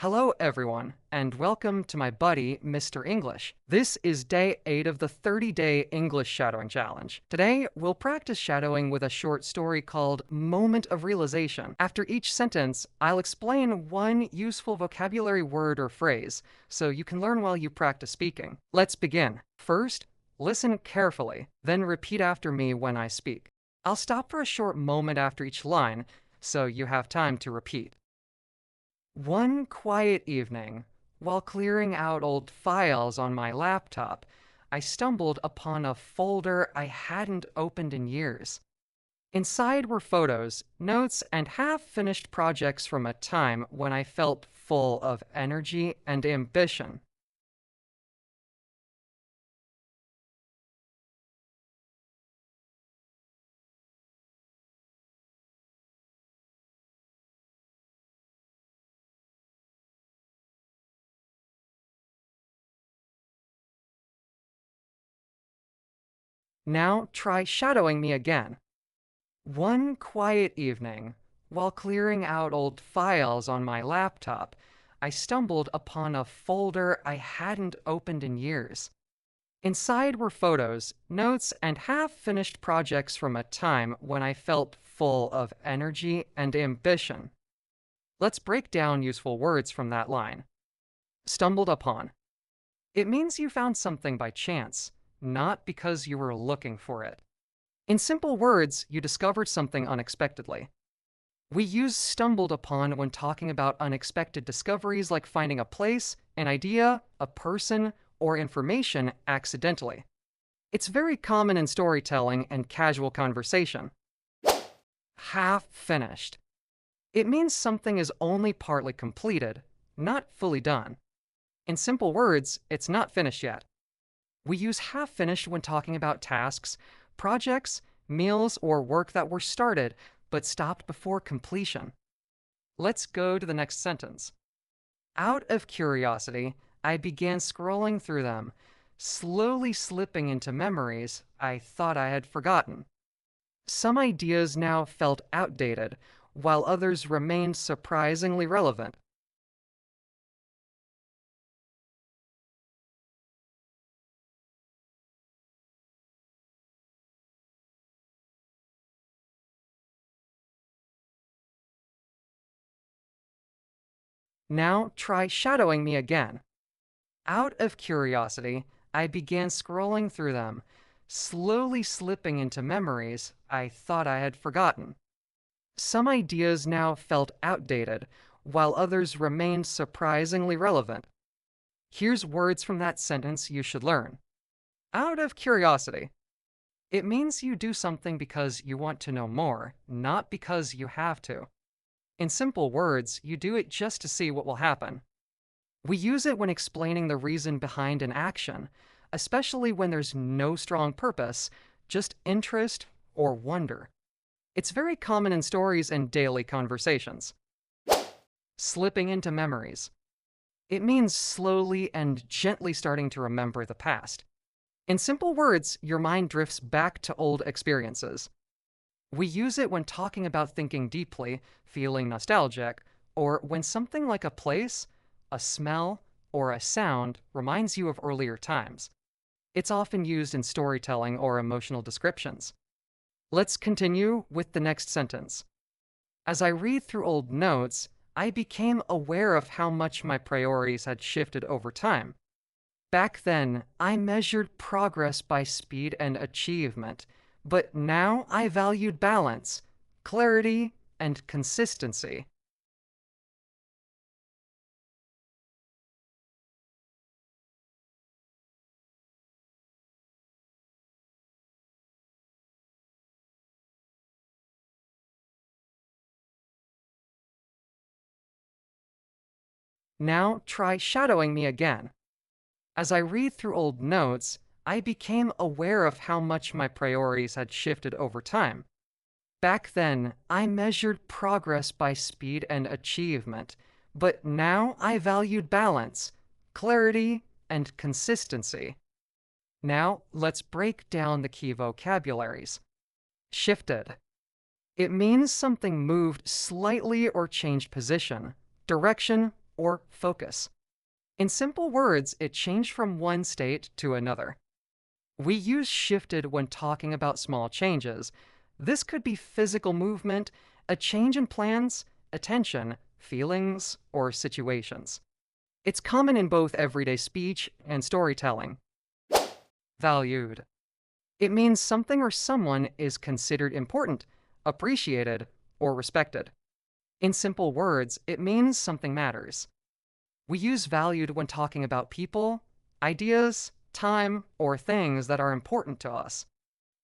Hello, everyone, and welcome to my buddy, Mr. English. This is day 8 of the 30-day English Shadowing Challenge. Today, we'll practice shadowing with a short story called Moment of Realization. After each sentence, I'll explain one useful vocabulary word or phrase, so you can learn while you practice speaking. Let's begin. First, listen carefully, then repeat after me when I speak. I'll stop for a short moment after each line, so you have time to repeat. One quiet evening, while clearing out old files on my laptop, I stumbled upon a folder I hadn't opened in years. Inside were photos, notes, and half-finished projects from a time when I felt full of energy and ambition. Now try shadowing me again. One quiet evening, while clearing out old files on my laptop, I stumbled upon a folder I hadn't opened in years. Inside were photos, notes, and half-finished projects from a time when I felt full of energy and ambition. Let's break down useful words from that line. Stumbled upon. It means you found something by chance, not because you were looking for it. In simple words, you discovered something unexpectedly. We use stumbled upon when talking about unexpected discoveries like finding a place, an idea, a person, or information accidentally. It's very common in storytelling and casual conversation. Half finished. It means something is only partly completed, not fully done. In simple words, it's not finished yet. We use half finished when talking about tasks, projects, meals, or work that were started but stopped before completion. Let's go to the next sentence. Out of curiosity, I began scrolling through them, slowly slipping into memories I thought I had forgotten. Some ideas now felt outdated, while others remained surprisingly relevant. Now try shadowing me again. Out of curiosity, I began scrolling through them, slowly slipping into memories I thought I had forgotten. Some ideas now felt outdated, while others remained surprisingly relevant. Here's words from that sentence you should learn. Out of curiosity. It means you do something because you want to know more, not because you have to. In simple words, you do it just to see what will happen. We use it when explaining the reason behind an action, especially when there's no strong purpose, just interest or wonder. It's very common in stories and daily conversations. Slipping into memories. It means slowly and gently starting to remember the past. In simple words, your mind drifts back to old experiences. We use it when talking about thinking deeply, feeling nostalgic, or when something like a place, a smell, or a sound reminds you of earlier times. It's often used in storytelling or emotional descriptions. Let's continue with the next sentence. As I read through old notes, I became aware of how much my priorities had shifted over time. Back then, I measured progress by speed and achievement, but now I valued balance, clarity, and consistency. Now try shadowing me again. As I read through old notes, I became aware of how much my priorities had shifted over time. Back then, I measured progress by speed and achievement, but now I valued balance, clarity, and consistency. Now, let's break down the key vocabularies. Shifted. It means something moved slightly or changed position, direction, or focus. In simple words, it changed from one state to another. We use shifted when talking about small changes. This could be physical movement, a change in plans, attention, feelings, or situations. It's common in both everyday speech and storytelling. Valued. It means something or someone is considered important, appreciated, or respected. In simple words, it means something matters. We use valued when talking about people, ideas, time, or things that are important to us.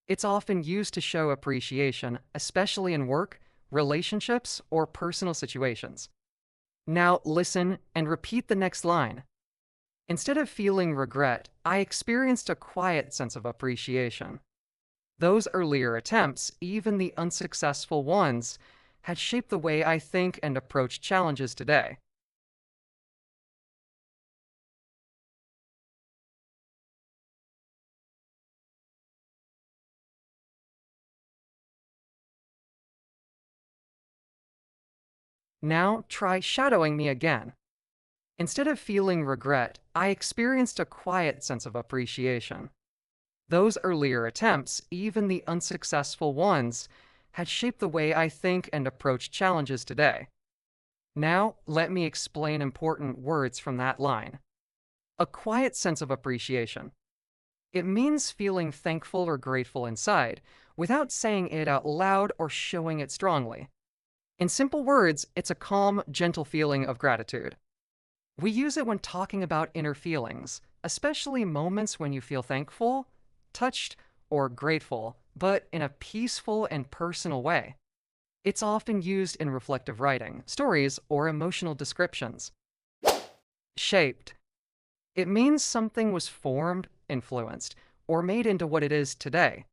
It's often used to show appreciation, especially in work, relationships, or personal situations. Now listen and repeat the next line. Instead of feeling regret, I experienced a quiet sense of appreciation. Those earlier attempts, even the unsuccessful ones, had shaped the way I think and approach challenges today. Now try shadowing me again. Instead of feeling regret, I experienced a quiet sense of appreciation. Those earlier attempts, even the unsuccessful ones, had shaped the way I think and approach challenges today. Now, let me explain important words from that line. A quiet sense of appreciation. It means feeling thankful or grateful inside, without saying it out loud or showing it strongly. In simple words, it's a calm, gentle feeling of gratitude. We use it when talking about inner feelings, especially moments when you feel thankful, touched, or grateful, but in a peaceful and personal way. It's often used in reflective writing, stories, or emotional descriptions. Shaped. It means something was formed, influenced, or made into what it is today.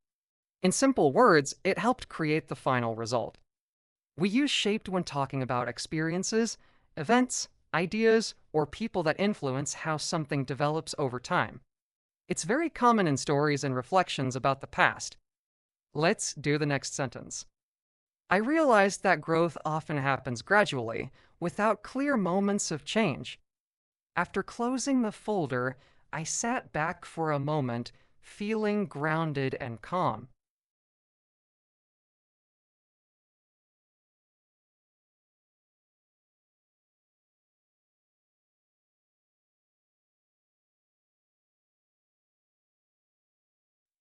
In simple words, it helped create the final result. We use shaped when talking about experiences, events, ideas, or people that influence how something develops over time. It's very common in stories and reflections about the past. Let's do the next sentence. I realized that growth often happens gradually, without clear moments of change. After closing the folder, I sat back for a moment, feeling grounded and calm.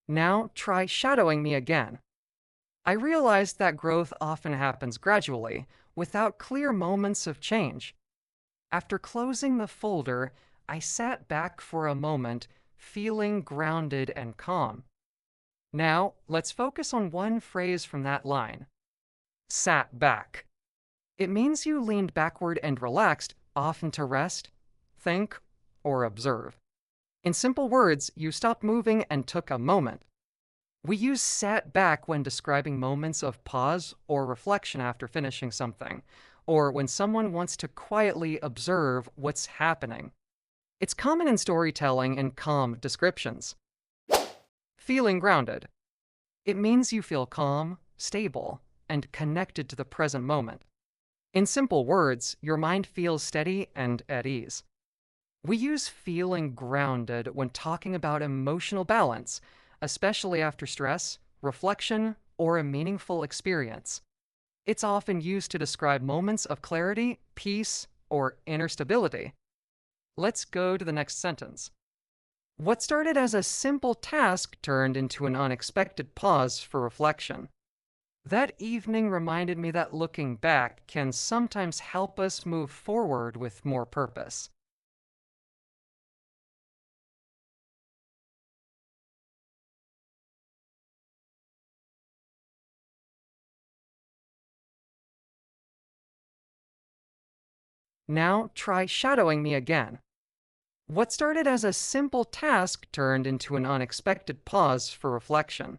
Now try shadowing me again. I realized that growth often happens gradually, without clear moments of change. After closing the folder, I sat back for a moment, feeling grounded and calm. Now, let's focus on one phrase from that line. Sat back. It means you leaned backward and relaxed, often to rest, think, or observe. In simple words, you stopped moving and took a moment. We use sat back when describing moments of pause or reflection after finishing something, or when someone wants to quietly observe what's happening. It's common in storytelling and calm descriptions. Feeling grounded. It means you feel calm, stable, and connected to the present moment. In simple words, your mind feels steady and at ease. We use feeling grounded when talking about emotional balance, especially after stress, reflection, or a meaningful experience. It's often used to describe moments of clarity, peace, or inner stability. Let's go to the next sentence. What started as a simple task turned into an unexpected pause for reflection. That evening reminded me that looking back can sometimes help us move forward with more purpose. Now try shadowing me again. What started as a simple task turned into an unexpected pause for reflection.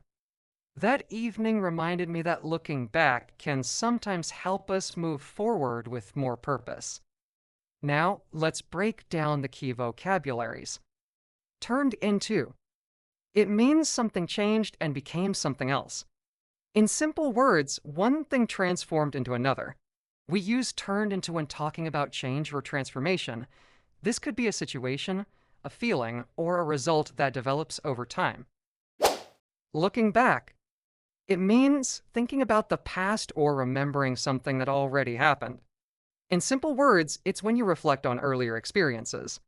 That evening reminded me that looking back can sometimes help us move forward with more purpose. Now, let's break down the key vocabularies. Turned into. It means something changed and became something else. In simple words, one thing transformed into another. We use turned into when talking about change or transformation. This could be a situation, a feeling, or a result that develops over time. Looking back, it means thinking about the past or remembering something that already happened. In simple words, it's when you reflect on earlier experiences.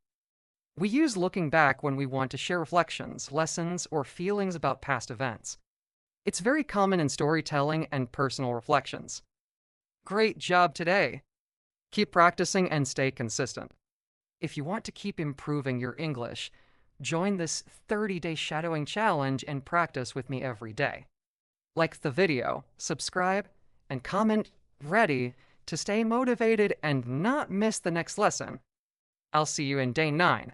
We use looking back when we want to share reflections, lessons, or feelings about past events. It's very common in storytelling and personal reflections. Great job today! Keep practicing and stay consistent. If you want to keep improving your English, join this 30-day shadowing challenge and practice with me every day. Like the video, subscribe, and comment ready to stay motivated and not miss the next lesson. I'll see you in day 9.